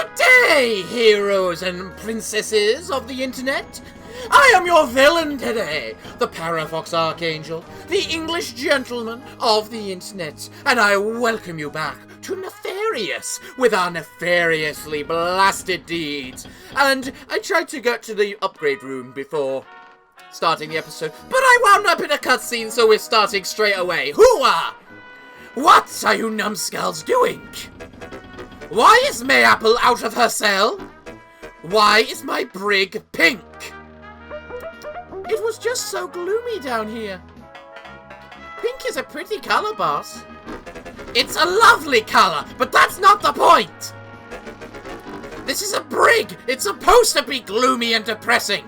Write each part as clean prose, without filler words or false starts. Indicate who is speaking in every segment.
Speaker 1: Good day, heroes and princesses of the internet. I am your villain today, the Parafox Archangel, the English gentleman of the internet, and I welcome you back to Nefarious with our nefariously blasted deeds. And I tried to get to the upgrade room before starting the episode, but I wound up in a cutscene, so we're starting straight away. Hooah! What are you numbskulls doing? Why is Mayapple out of her cell? Why is my brig pink? It was just so gloomy down here. Pink is a pretty colour, boss. It's a lovely colour, but that's not the point. This is a brig. It's supposed to be gloomy and depressing.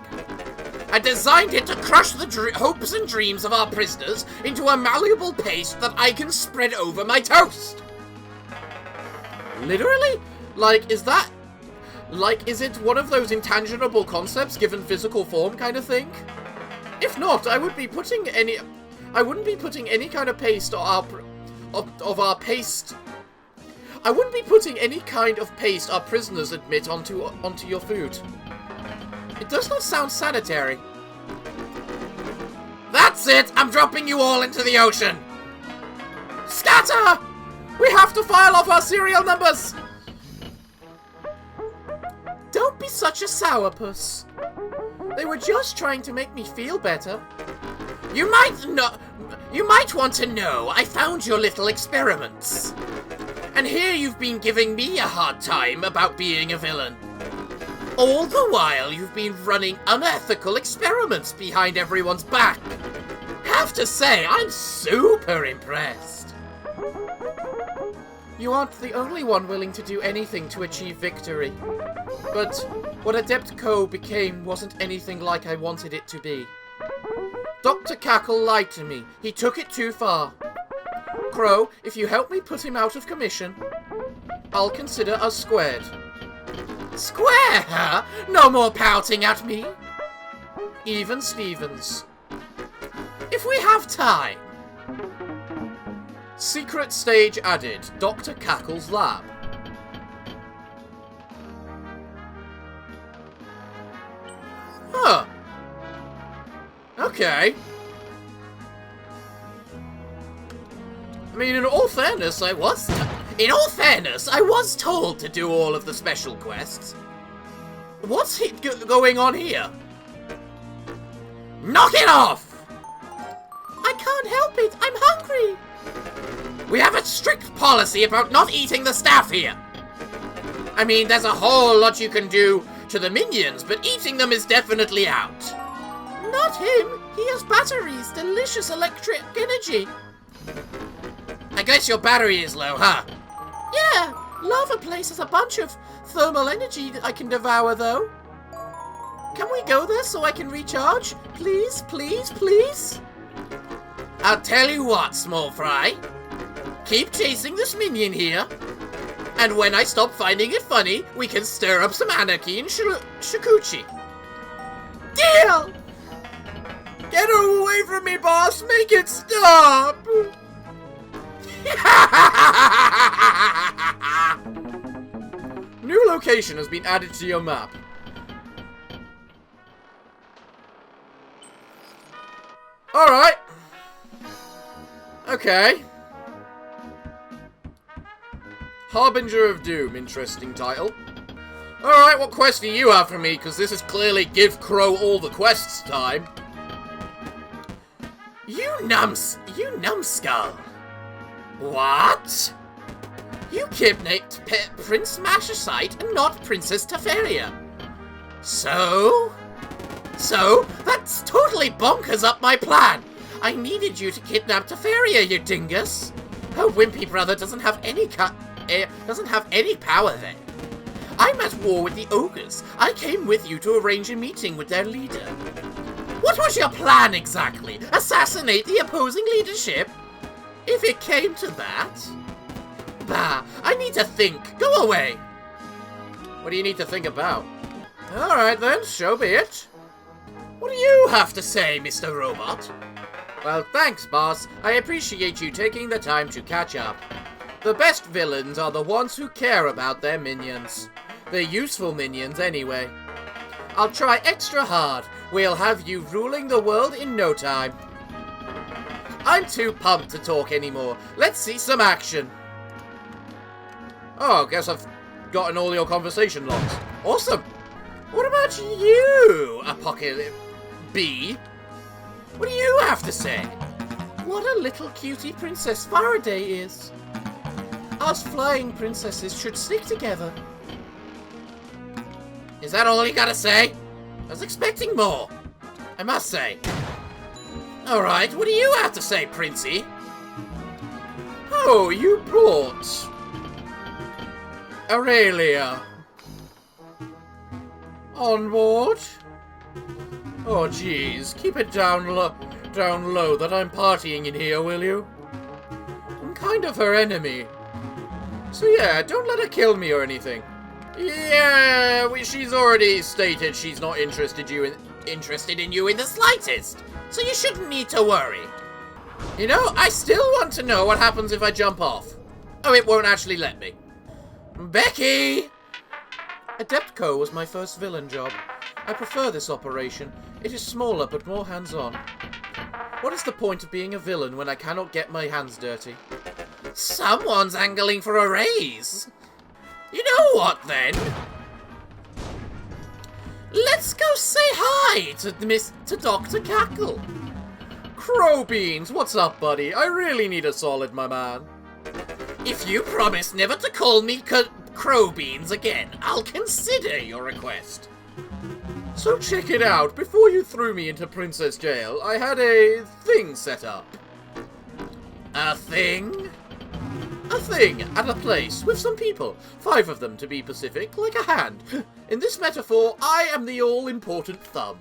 Speaker 1: I designed it to crush the hopes and dreams of our prisoners into a malleable paste that I can spread over my toast. Literally? Is it one of those intangible concepts given physical form kind of thing? If not, I wouldn't be putting any kind of paste of our paste. I wouldn't be putting any kind of paste our prisoners admit onto your food. It does not sound sanitary. That's it! I'm dropping you all into the ocean! Scatter! We have to file off our serial numbers! Don't be such a sourpuss. They were just trying to make me feel better. You might want to know I found your little experiments. And here you've been giving me a hard time about being a villain. All the while you've been running unethical experiments behind everyone's back. Have to say, I'm super impressed. You aren't the only one willing to do anything to achieve victory. But what Adept Co became wasn't anything like I wanted it to be. Dr. Cackle lied to me. He took it too far. Crow, if you help me put him out of commission, I'll consider us squared. Square? No more pouting at me. Even Stevens. If we have time. Secret stage added. Dr. Cackle's lab. Huh. Okay. I mean, in all fairness, I was told to do all of the special quests. What's going on here? Knock it off! I can't help it. I'm hungry. We have a strict policy about not eating the staff here. I mean, there's a whole lot you can do to the minions, but eating them is definitely out. Not him. He has batteries. Delicious electric energy. I guess your battery is low, huh? Yeah. Lava Place has a bunch of thermal energy that I can devour, though. Can we go there so I can recharge? Please, please, please? I'll tell you what, small fry. Keep chasing this minion here. And when I stop finding it funny, we can stir up some anarchy in Shikuchi. Deal! Get her away from me, boss! Make it stop! New location has been added to your map. Alright. Okay. Harbinger of Doom, interesting title. Alright, what quest do you have for me? Because this is clearly give Crow all the quests time. You numbskull. What? You kidnapped Prince Mashasite and not Princess Teferia. So, that's totally bonkers up my plan. I needed you to kidnap Teferia, you dingus. Her wimpy brother doesn't have any power then. I'm at war with the ogres. I came with you to arrange a meeting with their leader. What was your plan exactly? Assassinate the opposing leadership? If it came to that. Bah, I need to think. Go away. What do you need to think about? Alright then, so be it. What do you have to say, Mr. Robot? Well, thanks, boss. I appreciate you taking the time to catch up. The best villains are the ones who care about their minions. They're useful minions anyway. I'll try extra hard. We'll have you ruling the world in no time. I'm too pumped to talk anymore. Let's see some action. Oh, guess I've gotten all your conversation logs. Awesome. What about you, Apocalypse B? What do you have to say? What a little cutie Princess Faraday is. Us flying princesses should stick together. Is that all you gotta say? I was expecting more, I must say. Alright, what do you have to say, Princey? Oh, you brought Aurelia on board? Oh, jeez. Keep it down low that I'm partying in here, will you? I'm kind of her enemy. So yeah, don't let her kill me or anything. Yeah, she's already stated she's not interested in you in the slightest. So you shouldn't need to worry. You know, I still want to know what happens if I jump off. Oh, it won't actually let me. Becky! Adeptco was my first villain job. I prefer this operation. It is smaller but more hands-on. What is the point of being a villain when I cannot get my hands dirty? Someone's angling for a raise. You know what, then? Let's go say hi to Dr. Cackle. Crowbeans, what's up, buddy? I really need a solid, my man. If you promise never to call me Crowbeans again, I'll consider your request. So check it out. Before you threw me into Princess Jail, I had a thing set up. A thing? A thing at a place with some people. 5 of them to be specific, like a hand. In this metaphor, I am the all-important thumb.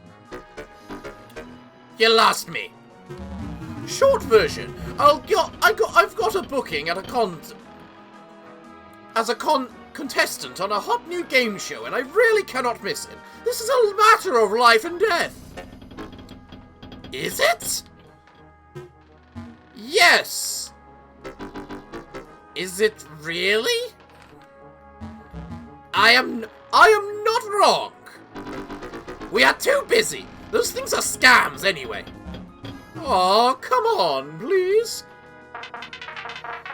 Speaker 1: You lost me. Short version. I've got a booking at a contestant on a hot new game show, and I really cannot miss it. This is a matter of life and death. Is it? Yes. Is it really? I am not wrong. We are too busy. Those things are scams anyway. Aw, come on, please.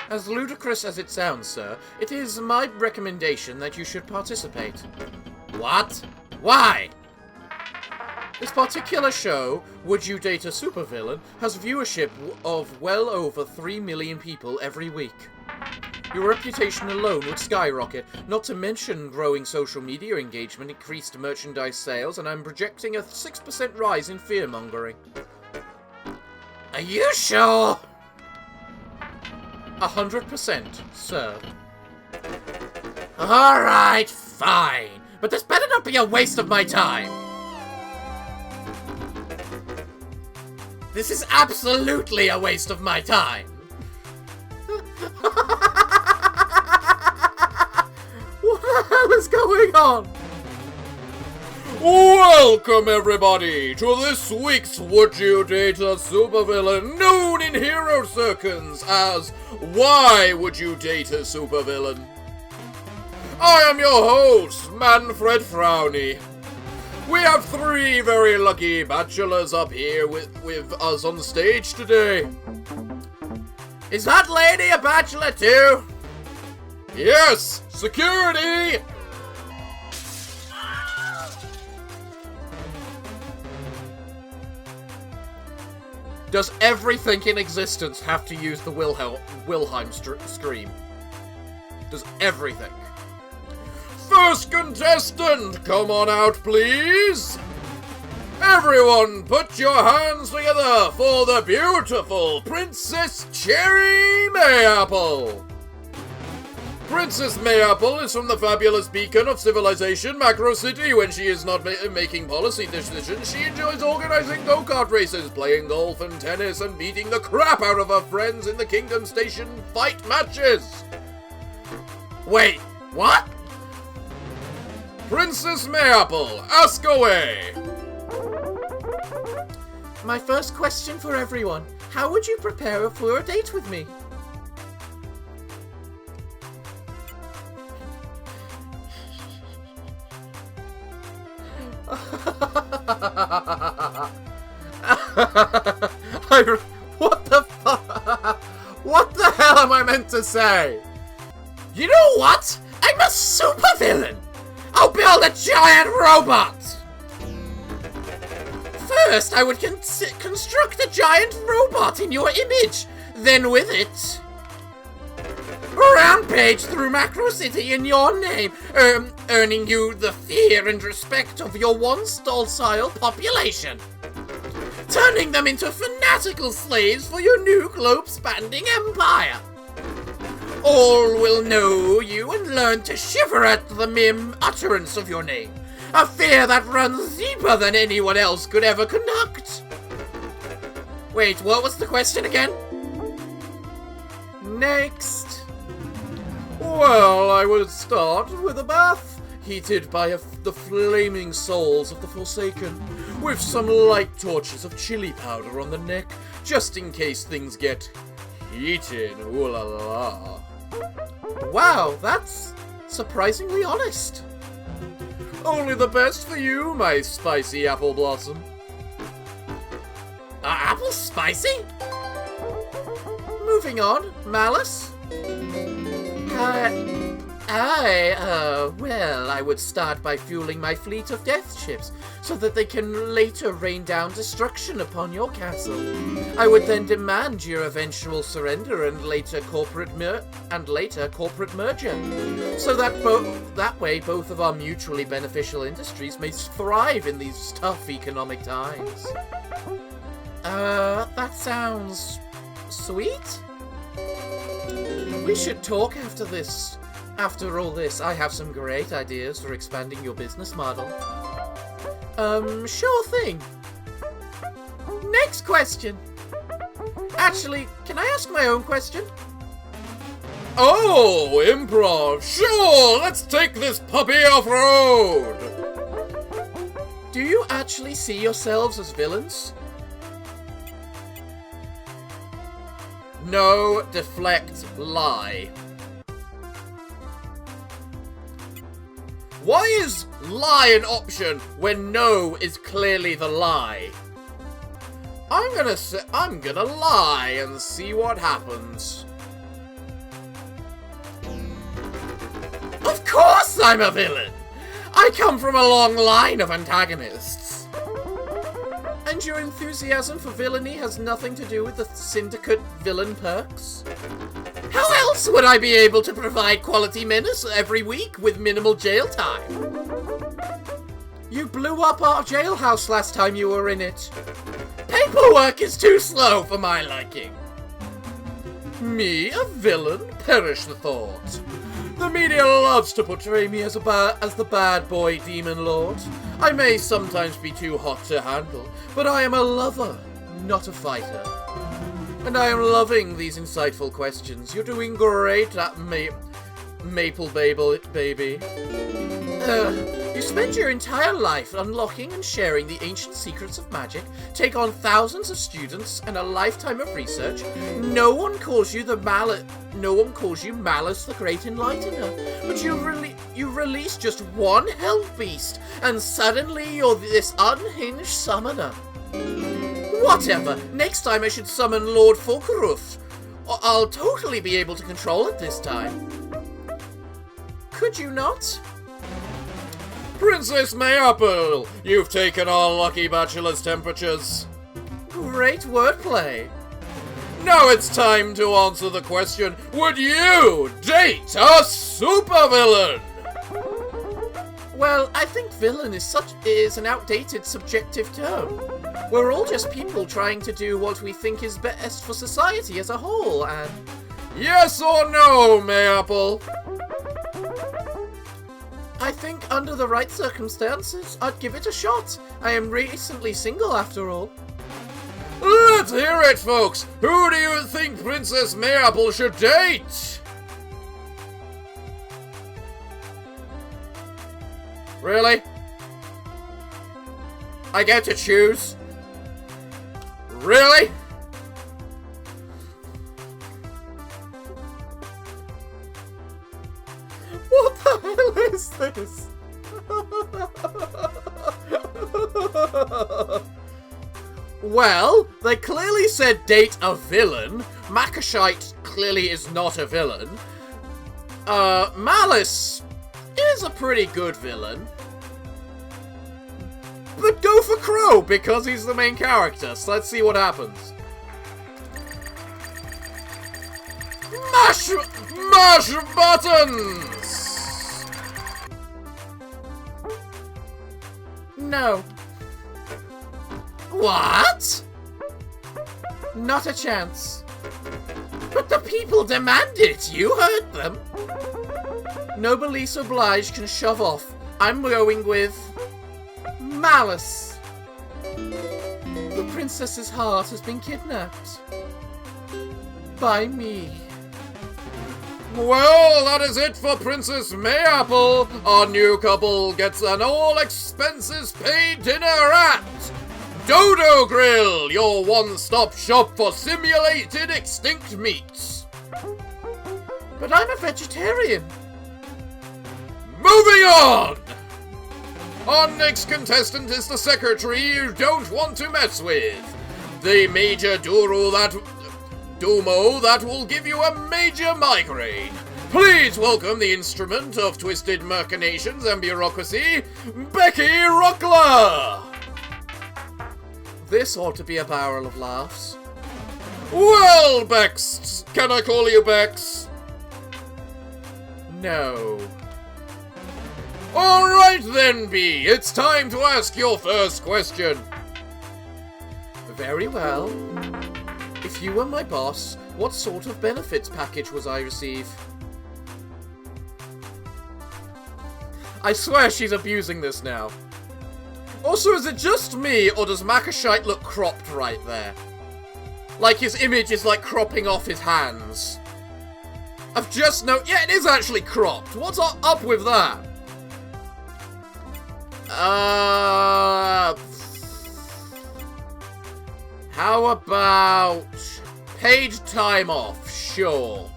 Speaker 1: As ludicrous as it sounds, sir, it is my recommendation that you should participate. What? Why? This particular show, Would You Date a Supervillain, has viewership of well over 3 million people every week. Your reputation alone would skyrocket, not to mention growing social media engagement, increased merchandise sales, and I'm projecting a 6% rise in fear-mongering. Are you sure? 100%, sir. Alright, fine. But this better not be a waste of my time. This is absolutely a waste of my time. What the hell is going on? Welcome, everybody, to this week's Would You Date a Supervillain, known in hero circles as Why Would You Date a Supervillain? I am your host, Manfred Frowny. We have 3 very lucky bachelors up here with us on stage today. Is that lady a bachelor too? Yes! Security! Does everything in existence have to use the Wilhelm scream? Does everything? First contestant, come on out, please. Everyone, put your hands together for the beautiful Princess Cherry Mayapple. Princess Mayapple is from the fabulous beacon of civilization, Macro City. When she is not making policy decisions, she enjoys organizing go-kart races, playing golf and tennis, and beating the crap out of her friends in the Kingdom Station fight matches. Wait, what? Princess Mayapple, ask away! My first question for everyone. How would you prepare for a date with me? What the fuck? What the hell am I meant to say? You know what? I'm a supervillain! I'll build a giant robot! First, I would construct a giant robot in your image. Then with it, rampage through Macro City in your name, earning you the fear and respect of your once docile population. Turning them into fanatical slaves for your new globe-spanning empire. All will know you and learn to shiver at the mere utterance of your name. A fear that runs deeper than anyone else could ever conduct. Wait, what was the question again? Next. Well, I would start with a bath, heated by the flaming souls of the Forsaken, with some light torches of chili powder on the neck, just in case things get heated. Ooh la la. Wow, that's surprisingly honest. Only the best for you, my spicy apple blossom. Apple spicy? Moving on, Malice? Well, I would start by fueling my fleet of death ships, so that they can later rain down destruction upon your castle. I would then demand your eventual surrender and later corporate merger, so that that way both of our mutually beneficial industries may thrive in these tough economic times. That sounds sweet? We should talk after this. After all this, I have some great ideas for expanding your business model. Sure thing. Next question. Actually, can I ask my own question? Oh, improv. Sure, let's take this puppy off-road. Do you actually see yourselves as villains? No, deflect, lie. Why is lie an option when no is clearly the lie? I'm gonna lie and see what happens. Of course I'm a villain! I come from a long line of antagonists. And your enthusiasm for villainy has nothing to do with the syndicate villain perks? How else would I be able to provide quality menace every week with minimal jail time? You blew up our jailhouse last time you were in it. Paperwork is too slow for my liking. Me, a villain? Perish the thought. The media loves to portray me as the bad boy demon lord. I may sometimes be too hot to handle, but I am a lover, not a fighter. And I am loving these insightful questions. You're doing great at Maple Baby. You spend your entire life unlocking and sharing the ancient secrets of magic, take on thousands of students and a lifetime of research. No one calls you Malice the Great Enlightener, but you release just one hell beast, and suddenly you're this unhinged summoner. Whatever. Next time I should summon Lord Fulkeroof. I'll totally be able to control it this time. Could you not? Princess Mayapple, you've taken our lucky bachelor's temperatures. Great wordplay. Now it's time to answer the question, would you date a supervillain? Well, I think villain is an outdated subjective term. We're all just people trying to do what we think is best for society as a whole, and... Yes or no, Mayapple? I think under the right circumstances, I'd give it a shot. I am recently single, after all. Let's hear it, folks! Who do you think Princess Mayapple should date? Really? I get to choose? Really? What the hell is this? Well, they clearly said date a villain. Makashite clearly is not a villain. Malice is a pretty good villain. But go for Crow, because he's the main character, so let's see what happens. Mash buttons! No. What? Not a chance. But the people demand it, you heard them. Noblesse obliged can shove off. I'm going with... Malice. The princess's heart has been kidnapped. By me. Well, that is it for Princess Mayapple. Our new couple gets an all-expenses-paid dinner at Dodo Grill, your one-stop shop for simulated extinct meats. But I'm a vegetarian. Moving on! Our next contestant is the secretary you don't want to mess with. The major Dumo that will give you a major migraine. Please welcome the instrument of twisted machinations and bureaucracy, Becky Rockler! This ought to be a barrel of laughs. Well, Bex, can I call you Bex? No. Alright then, B, it's time to ask your first question. Very well. If you were my boss, what sort of benefits package was I receive? I swear she's abusing this now. Also, is it just me, or does Makashite look cropped right there? Like his image is like cropping off his hands. I've just yeah, it is actually cropped. What's up with that? How about paid time off? Sure.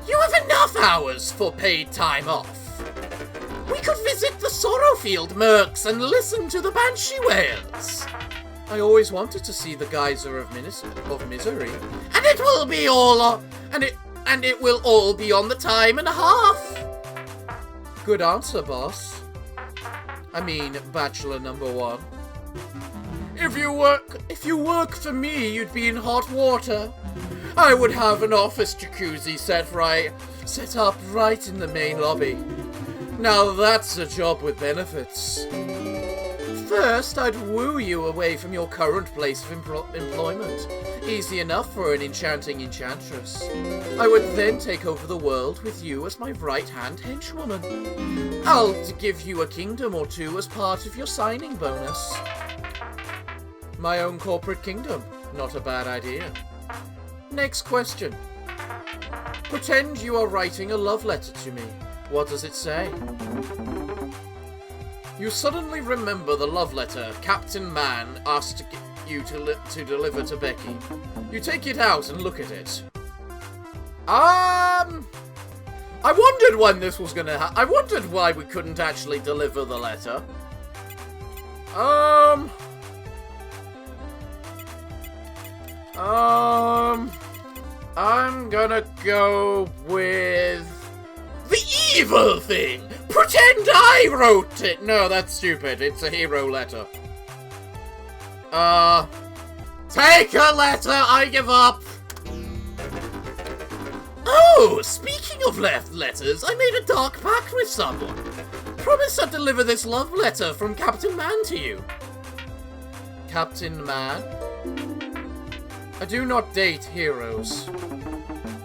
Speaker 1: You have enough hours for paid time off. We could visit the Sorrowfield Mercs and listen to the Banshee wails. I always wanted to see the geyser of misery, and it will be all and it will all be on the time and a half. Good answer, boss. I mean, bachelor number one. If you work for me, you'd be in hot water. I would have an office jacuzzi set up right in the main lobby. Now that's a job with benefits. First, I'd woo you away from your current place of employment. Easy enough for an enchanting enchantress. I would then take over the world with you as my right-hand henchwoman. I'll give you a kingdom or two as part of your signing bonus. My own corporate kingdom. Not a bad idea. Next question. Pretend you are writing a love letter to me. What does it say? You suddenly remember the love letter Captain Man asked you to deliver to Becky. You take it out and look at it. I wondered when this was gonna I wondered why we couldn't actually deliver the letter. I'm gonna go with the evil thing. Pretend I wrote it. No, that's stupid. It's a hero letter. Take a letter. I give up. Oh, speaking of left letters, I made a dark pact with someone. Promise I'd deliver this love letter from Captain Man to you. Captain Man? I do not date heroes.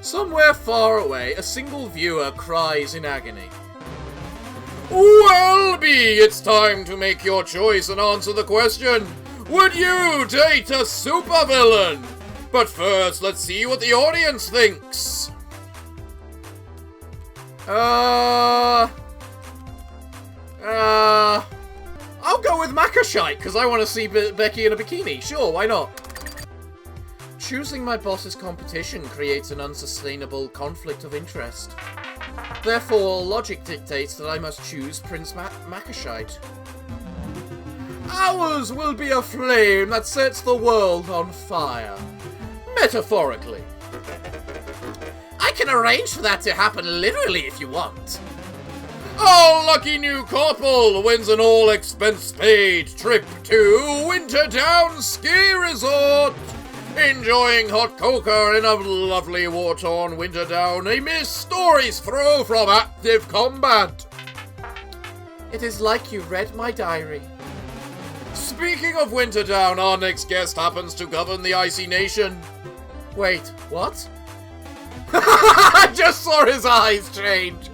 Speaker 1: Somewhere far away, a single viewer cries in agony. Well, B, it's time to make your choice and answer the question. Would you date a supervillain? But first, let's see what the audience thinks. I'll go with Makashite, because I want to see Becky in a bikini. Sure, why not? Choosing my boss's competition creates an unsustainable conflict of interest. Therefore, logic dictates that I must choose Prince Makashite. Ours will be a flame that sets the world on fire. Metaphorically. I can arrange for that to happen literally if you want. Our lucky new couple wins an all-expense-paid trip to Wintertown Ski Resort. Enjoying hot cocoa in a lovely war-torn Wintertown, a mere story's throw from active combat. It is like you read my diary. Speaking of Wintertown, our next guest happens to govern the Icy Nation. Wait, what? I just saw his eyes change.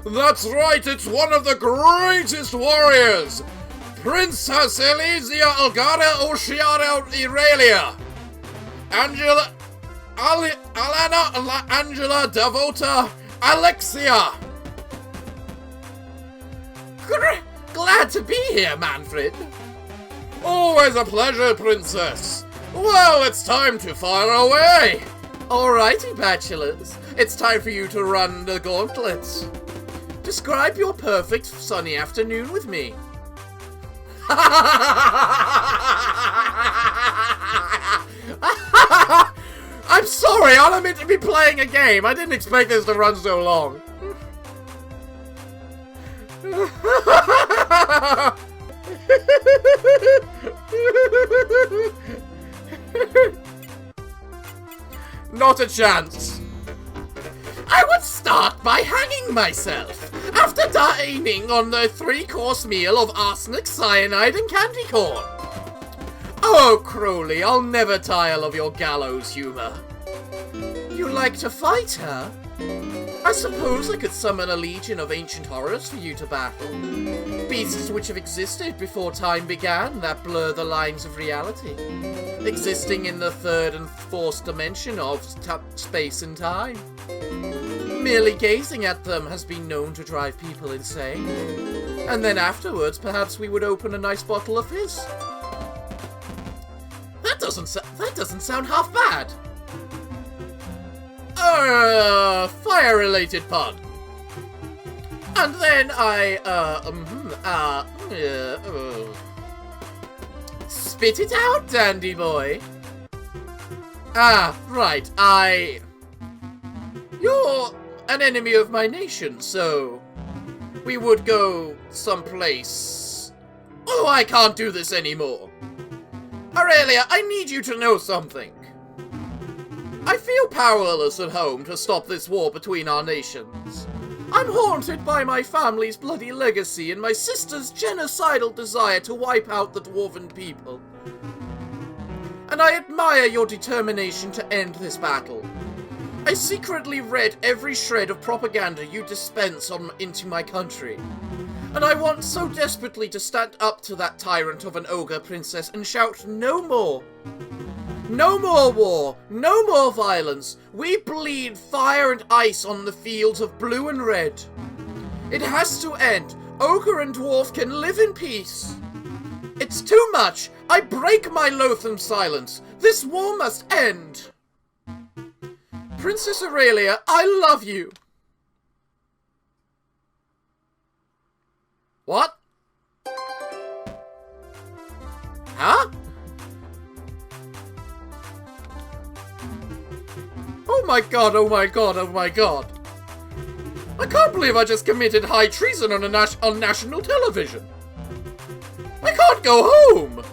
Speaker 1: That's right, it's one of the greatest warriors, Princess Elysia Algada Oceana Aurelia, Alana Angela Devota Alexia. Glad to be here, Manfred. Always a pleasure, Princess. Well, it's time to fire away. Alrighty, bachelors. It's time for you to run the gauntlet. Describe your perfect sunny afternoon with me. I'm sorry, I don't mean to be playing a game. I didn't expect this to run so long. Not a chance. I would start by hanging myself after dining on the 3-course meal of arsenic, cyanide, and candy corn. Oh, Crowley, I'll never tire of your gallows humor. You like to fight, huh? I suppose I could summon a legion of ancient horrors for you to battle. Beasts which have existed before time began that blur the lines of reality. Existing in the 3rd and 4th dimension of space and time. Merely gazing at them has been known to drive people insane. And then afterwards, perhaps we would open a nice bottle of fizz. That doesn't sound half bad. Fire-related pun. And then spit it out, dandy boy. Ah, right, You're an enemy of my nation, so we would go someplace. Oh, I can't do this anymore. Aurelia, I need you to know something. I feel powerless at home to stop this war between our nations. I'm haunted by my family's bloody legacy and my sister's genocidal desire to wipe out the dwarven people. And I admire your determination to end this battle. I secretly read every shred of propaganda you dispense into my country. And I want so desperately to stand up to that tyrant of an ogre princess and shout no more. No more war, no more violence. We bleed fire and ice on the fields of blue and red. It has to end. Ogre and dwarf can live in peace. It's too much. I break my loathsome silence. This war must end. Princess Aurelia, I love you. What? Huh? Oh my god, oh my god, oh my god. I can't believe I just committed high treason on national television. I can't go home.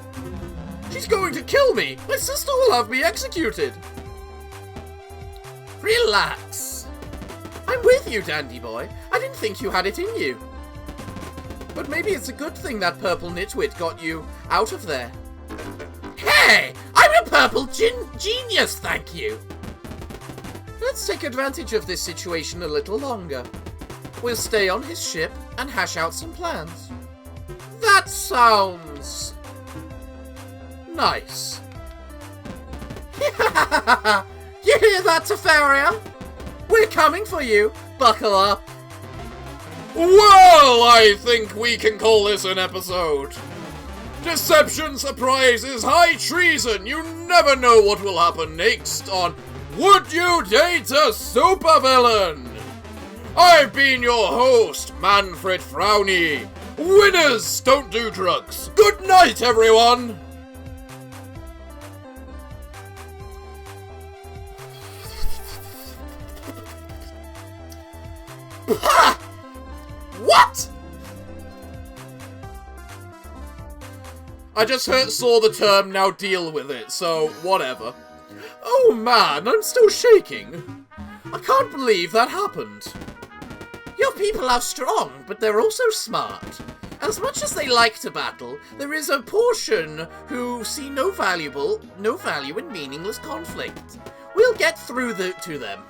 Speaker 1: She's going to kill me. My sister will have me executed. Relax. I'm with you, dandy boy. I didn't think you had it in you. But maybe it's a good thing that purple nitwit got you out of there. Hey! I'm a purple genius, thank you! Let's take advantage of this situation a little longer. We'll stay on his ship and hash out some plans. That sounds... nice. You hear that, Tefaria? We're coming for you. Buckle up. Well, I think we can call this an episode. Deception, surprises, high treason. You never know what will happen next on Would You Date a Supervillain? I've been your host, Manfred Frowny. Winners don't do drugs. Good night, everyone. Ha! What? I just saw the term, now deal with it, so whatever. Oh man, I'm still shaking. I can't believe that happened. Your people are strong, but they're also smart. As much as they like to battle, there is a portion who see no value in meaningless conflict. We'll get through to them.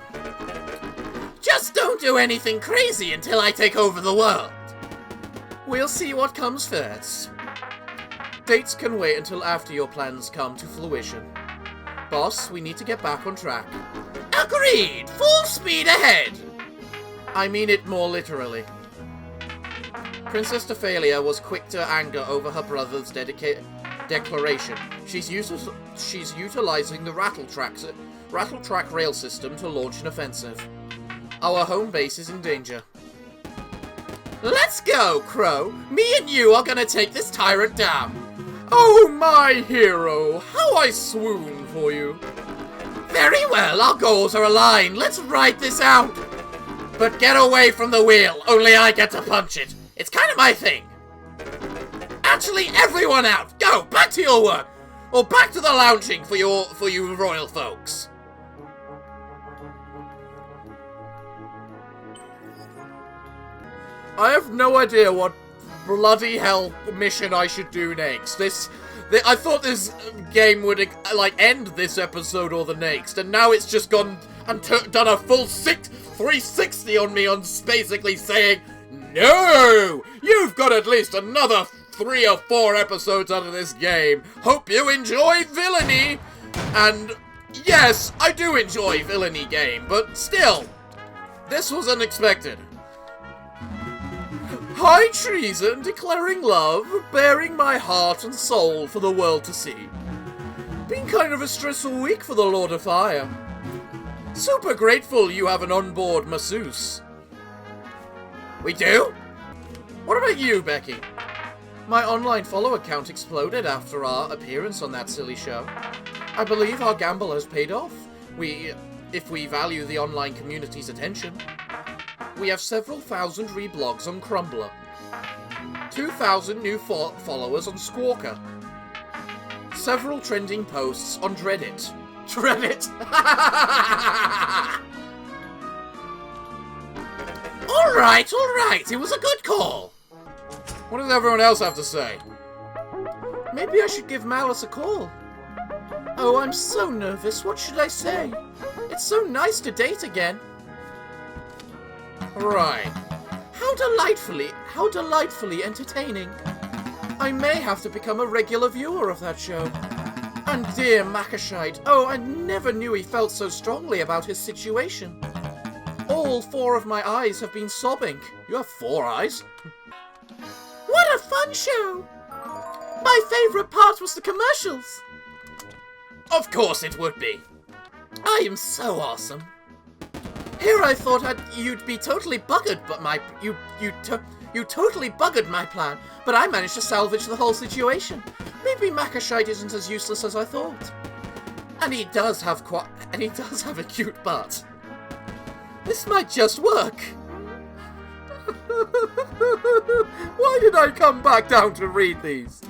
Speaker 1: Just don't do anything crazy until I take over the world. We'll see what comes first. Dates can wait until after your plans come to fruition. Boss, we need to get back on track. Agreed! Full speed ahead! I mean it more literally. Princess Nephalia was quick to anger over her brother's declaration. She's utilizing the Rattletrack rail system to launch an offensive. Our home base is in danger. Let's go, Crow! Me and you are gonna take this tyrant down! Oh, my hero! How I swoon for you! Very well, our goals are aligned. Let's ride this out! But get away from the wheel. Only I get to punch it. It's kind of my thing. Actually, everyone out! Go! Back to your work! Or back to the lounging for you royal folks. I have no idea what bloody hell mission I should do next. I thought this game would, like, end this episode or the next, and now it's just gone and done a full 360 on me on basically saying, no! You've got at least another 3 or 4 episodes out of this game. Hope you enjoy villainy! And, yes, I do enjoy villainy game, but still, this was unexpected. High treason, declaring love, bearing my heart and soul for the world to see. Been kind of a stressful week for the Lord of Fire. Super grateful you have an onboard masseuse. We do? What about you, Becky? My online follower count exploded after our appearance on that silly show. I believe our gamble has paid off. If we value the online community's attention. We have several thousand reblogs on Crumbler, 2,000 new followers on Squawker, several trending posts on Reddit. Reddit! Alright, it was a good call. What does everyone else have to say? Maybe I should give Malice a call. Oh, I'm so nervous, what should I say? It's so nice to date again. Right. How delightfully entertaining. I may have to become a regular viewer of that show. And dear Makashite, oh, I never knew he felt so strongly about his situation. All 4 of my eyes have been sobbing. You have 4 eyes? What a fun show! My favourite part was the commercials. Of course it would be. I am so awesome. Here I thought you'd be totally buggered, but you totally buggered my plan, but I managed to salvage the whole situation. Maybe Makashite isn't as useless as I thought. And he does have a cute butt. This might just work. Why did I come back down to read these?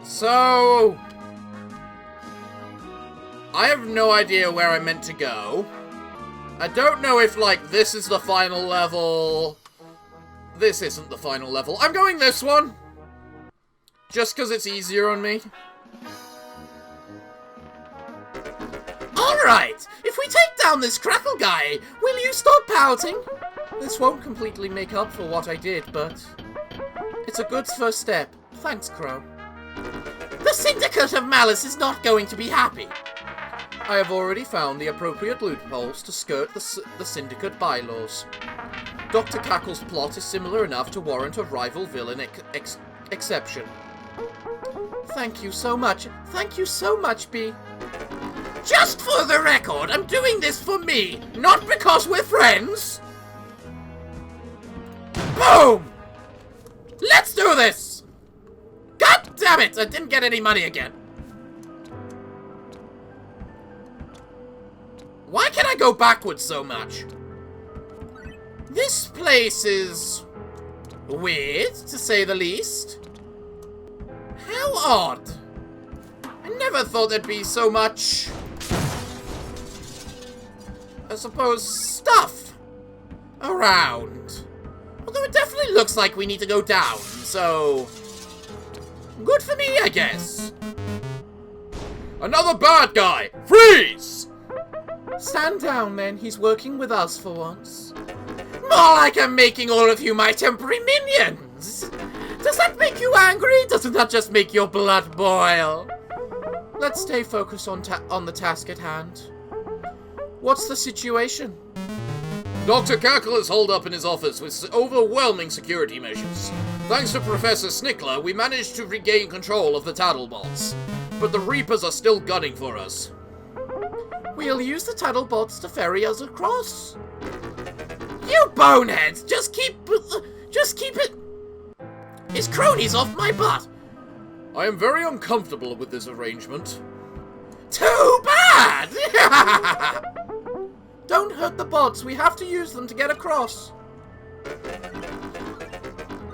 Speaker 1: So, I have no idea where I'm meant to go. I don't know if, like, this is the final level. This isn't the final level. I'm going this one! Just because it's easier on me. Alright! If we take down this crackle guy, will you stop pouting? This won't completely make up for what I did, but it's a good first step. Thanks, Crow. The Syndicate of Malice is not going to be happy. I have already found the appropriate loopholes to skirt the Syndicate bylaws. Dr. Cackle's plot is similar enough to warrant a rival villain exception. Thank you so much. Thank you so much, B. Just for the record, I'm doing this for me, not because we're friends. Boom! Let's do this! God damn it! I didn't get any money again. Why can I go backwards so much? This place is weird, to say the least. How odd. I never thought there'd be so much, I suppose, stuff around. Although it definitely looks like we need to go down, so good for me, I guess. Another bad guy! Freeze! Stand down, then. He's working with us for once. More like I'm making all of you my temporary minions. Does that make you angry? Doesn't that just make your blood boil? Let's stay focused on the task at hand. What's the situation?
Speaker 2: Dr. Cackle is holed up in his office with overwhelming security measures. Thanks to Professor Snickler, we managed to regain control of the Tattlebots. But the Reapers are still gunning for us.
Speaker 1: We'll use the Tattlebots to ferry us across. You boneheads! Just keep it... His cronies off my butt!
Speaker 2: I am very uncomfortable with this arrangement.
Speaker 1: Too bad! Don't hurt the bots. We have to use them to get across.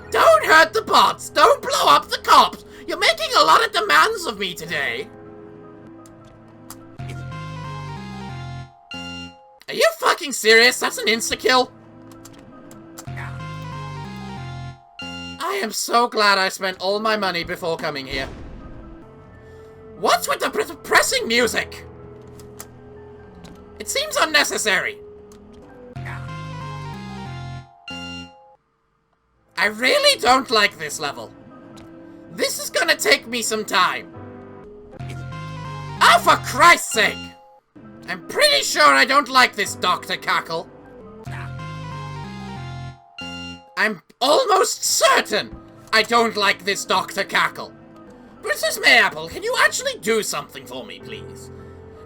Speaker 1: Don't hurt the bots! Don't blow up the cops! You're making a lot of demands of me today. Are you fucking serious? That's an insta-kill? I am so glad I spent all my money before coming here. What's with the depressing music? It seems unnecessary. I really don't like this level. This is gonna take me some time. Oh, for Christ's sake! I'm pretty sure I don't like this, Dr. Cackle. I'm almost certain I don't like this, Dr. Cackle. Princess Mayapple, can you actually do something for me, please?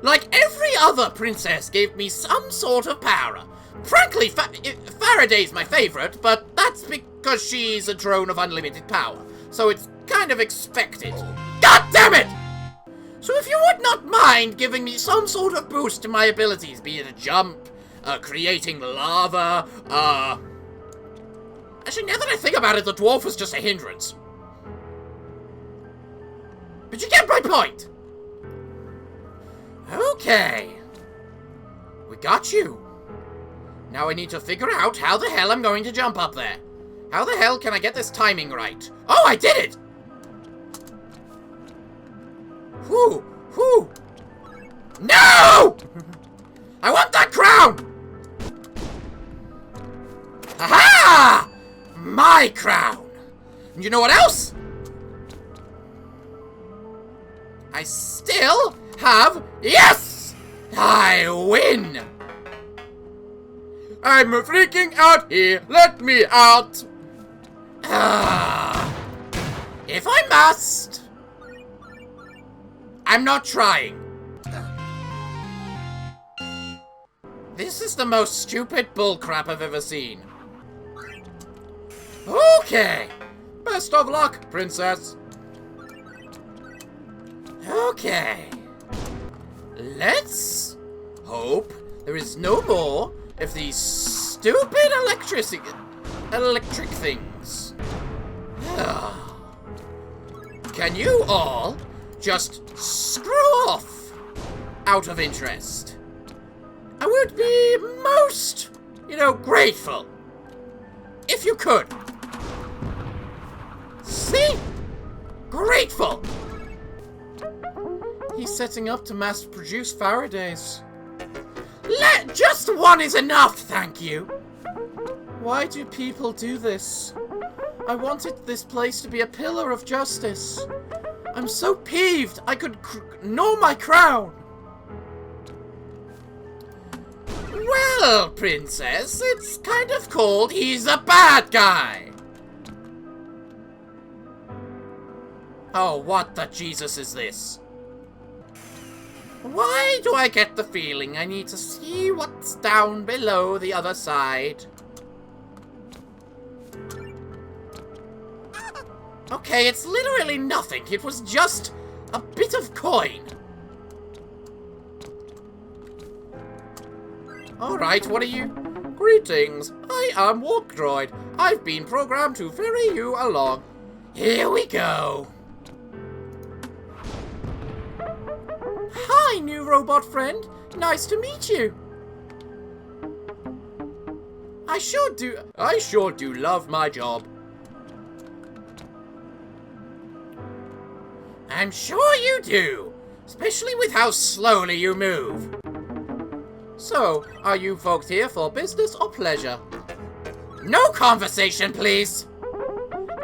Speaker 1: Like every other princess gave me some sort of power. Frankly, Faraday's my favorite, but that's because she's a drone of unlimited power. So it's kind of expected. God damn it! So if you would not mind giving me some sort of boost to my abilities, be it a jump, creating lava, Actually, now that I think about it, the dwarf was just a hindrance. But you get my point! Okay. We got you. Now I need to figure out how the hell I'm going to jump up there. How the hell can I get this timing right? Oh, I did it! Whew! Whew! No! I want that crown! Aha! My crown! And you know what else? I still have... Yes! I win! I'm freaking out here. Let me out. If I must. I'm not trying. This is the most stupid bullcrap I've ever seen. Okay. Best of luck, princess. Okay. Let's hope there is no more of these stupid electric things. Can you all just screw off out of interest? I would be most, grateful if you could. See? Grateful. He's setting up to mass produce Faradays. Just one is enough, thank you. Why do people do this? I wanted this place to be a pillar of justice. I'm so peeved I could gnaw my crown. Well, princess, it's kind of cold. He's a bad guy. Oh, what the Jesus is this? Why do I get the feeling I need to see what's down below the other side? Okay, it's literally nothing. It was just a bit of coin. Alright, what are you? Greetings. I am Walk Droid. I've been programmed to ferry you along. Here we go. Hi, new robot friend. Nice to meet you. I sure do love my job. I'm sure you do, especially with how slowly you move. So, are you folks here for business or pleasure? No conversation, please!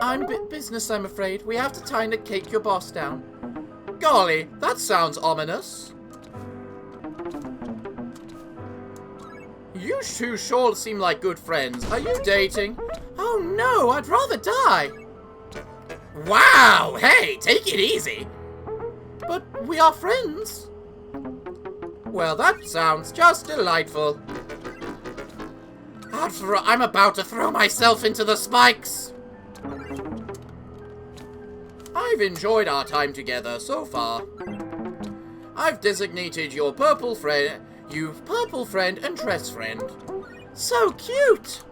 Speaker 1: I'm business, I'm afraid. We have to time to kick your boss down. Golly, that sounds ominous. You two sure seem like good friends. Are you dating? Oh no, I'd rather die. Wow, hey, take it easy. But we are friends. Well, that sounds just delightful. I'm about to throw myself into the spikes. I've enjoyed our time together so far. I've designated your purple friend and dress friend. So cute.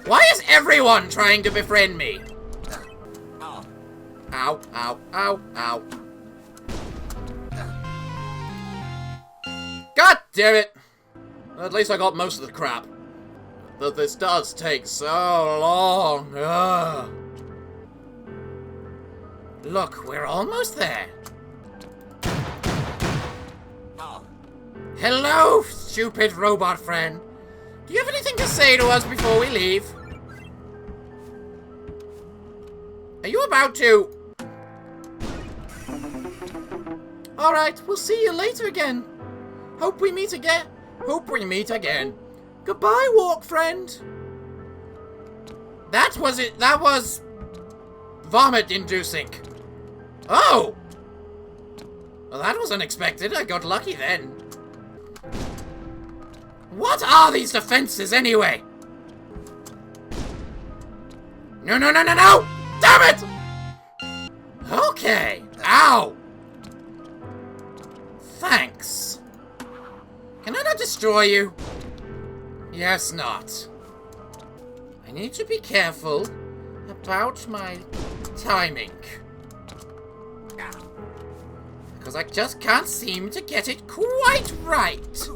Speaker 1: Why is everyone trying to befriend me? Ow, ow, ow, ow. God damn it! At least I got most of the crap. But this does take so long. Ugh. Look, we're almost there. Hello, stupid robot friend. Do you have anything to say to us before we leave? Are you about to? Alright, we'll see you later again. Hope we meet again. Goodbye, walk friend. That was it. That was vomit inducing. Oh! Well, that was unexpected. I got lucky then. What are these defenses anyway? No, no, no, no, no! Damn it! Okay. Ow! Thanks. Can I not destroy you? Yes, not. I need to be careful about my timing. Because I just can't seem to get it quite right.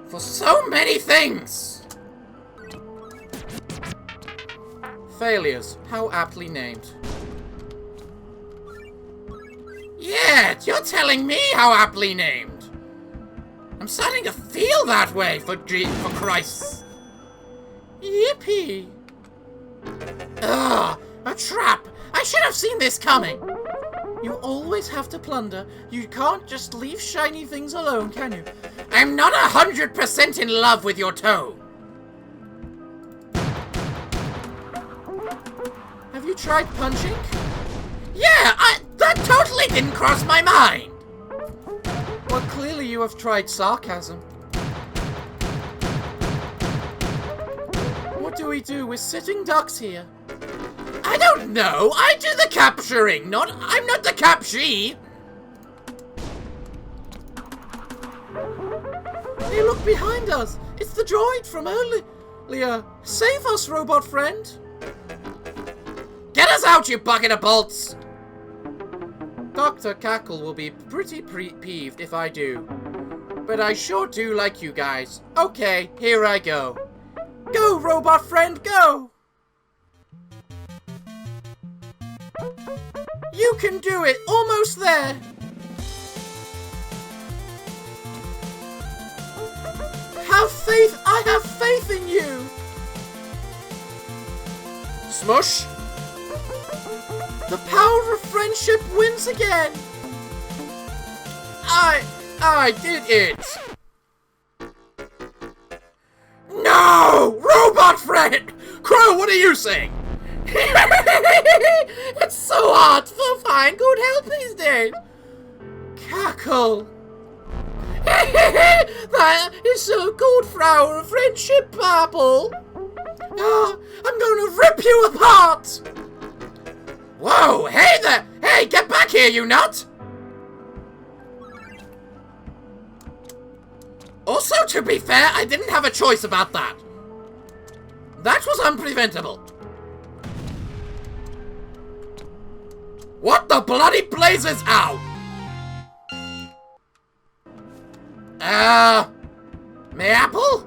Speaker 1: For so many things! Failures. How aptly named. Yeah, you're telling me how aptly named. I'm starting to feel that way, for Christ. Yippee. Ugh, a trap. I should have seen this coming. You always have to plunder. You can't just leave shiny things alone, can you? I'm not 100% in love with your toe. Have you tried punching? Yeah, that totally didn't cross my mind. Well, clearly you have tried sarcasm. What do we do? We're sitting ducks here. I don't know. I do the capturing. I'm not the capshee. Hey, look behind us. It's the droid from earlier. Save us, robot friend. Get us out, you bucket of bolts. Dr. Cackle will be pretty peeved if I do. But I sure do like you guys. Okay, here I go. Go, robot friend, go! You can do it! Almost there! I have faith in you! Smush! The power of friendship wins again! I did it! No! Robot friend! Crow, what are you saying? It's so hard to find good help these days! Cackle! That is so good for our friendship, Purple. I'm going to rip you apart. Whoa, hey there! Hey, get back here, you nut! Also, to be fair, I didn't have a choice about that. That was unpreventable. What the bloody blazes? Ow! Mayapple?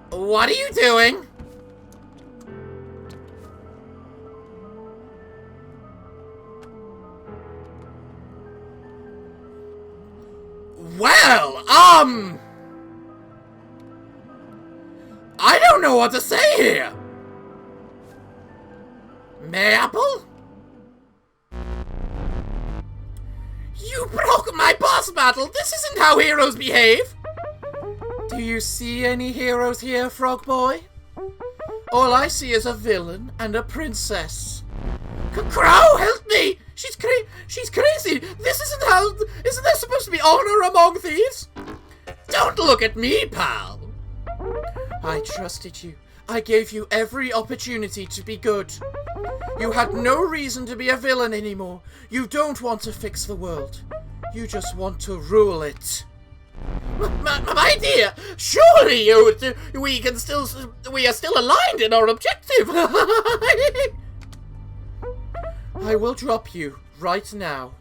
Speaker 1: What are you doing? Well, I don't know what to say here. Mayapple? You broke my boss battle! This isn't how heroes behave! Do you see any heroes here, Frog Boy? All I see is a villain and a princess. Crow, help me! She's crazy! This isn't how... Isn't there supposed to be honor among thieves? Don't look at me, pal! I trusted you. I gave you every opportunity to be good. You had no reason to be a villain anymore. You don't want to fix the world. You just want to rule it. My dear, surely we are still aligned in our objective. I will drop you right now.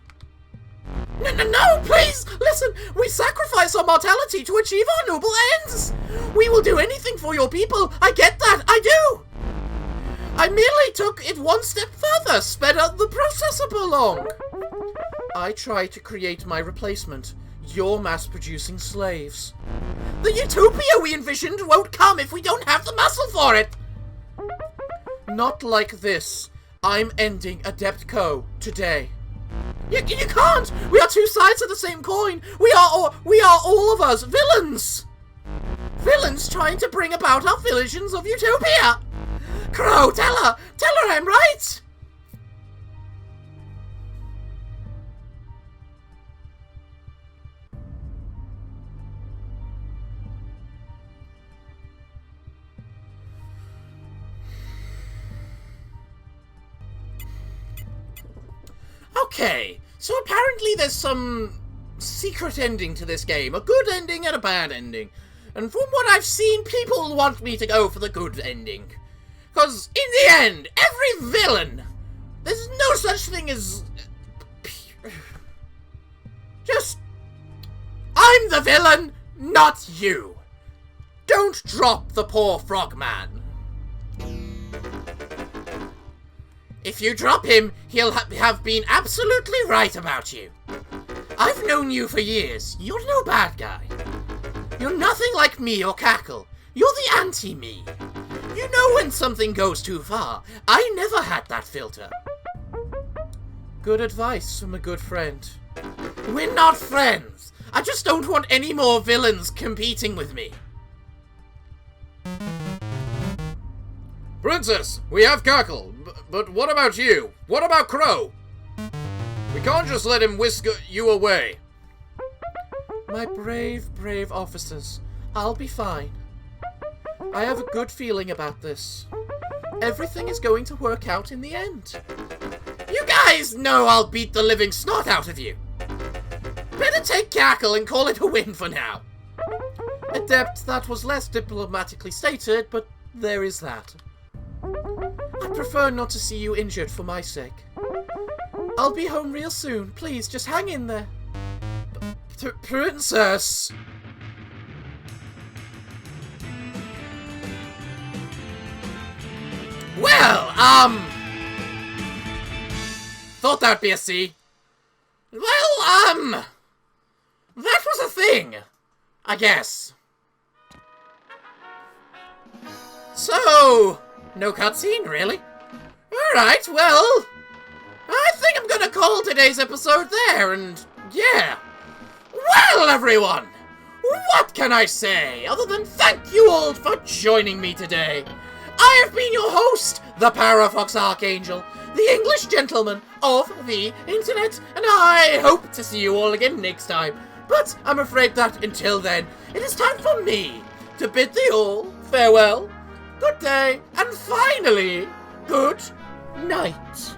Speaker 1: No, please, listen, we sacrifice our mortality to achieve our noble ends. We will do anything for your people. I get that, I do. I merely took it one step further, sped up the process up along. I tried to create my replacement, your mass-producing slaves. The utopia we envisioned won't come if we don't have the muscle for it. Not like this. I'm ending Adept Co. today. You can't! We are two sides of the same coin! We are all of us villains! Villains trying to bring about our visions of utopia! Crow, tell her I'm right! Okay, so apparently there's some secret ending to this game. A good ending and a bad ending. And from what I've seen, people want me to go for the good ending. Because in the end, every villain, there's no such thing as... Just... I'm the villain, not you. Don't drop the poor frogman. If you drop him, he'll have been absolutely right about you. I've known you for years. You're no bad guy. You're nothing like me or Cackle. You're the anti-me. You know when something goes too far. I never had that filter. Good advice from a good friend. We're not friends. I just don't want any more villains competing with me.
Speaker 2: Princess, we have Cackle, but what about you? What about Crow? We can't just let him whisk you away.
Speaker 1: My brave, brave officers. I'll be fine. I have a good feeling about this. Everything is going to work out in the end. You guys know I'll beat the living snot out of you. Better take Cackle and call it a win for now. Adept, that was less diplomatically stated, but there is that. I prefer not to see you injured for my sake. I'll be home real soon. Please, just hang in there.
Speaker 2: Princess!
Speaker 1: Well, thought that'd be a C. Well, that was a thing, I guess. So, no cutscene, really? Alright, well, I think I'm gonna call today's episode there, and yeah. Well, everyone, what can I say other than thank you all for joining me today? I have been your host, the Parafox Archangel, the English gentleman of the internet, and I hope to see you all again next time. But I'm afraid that until then, it is time for me to bid thee all farewell, good day, and finally, good night.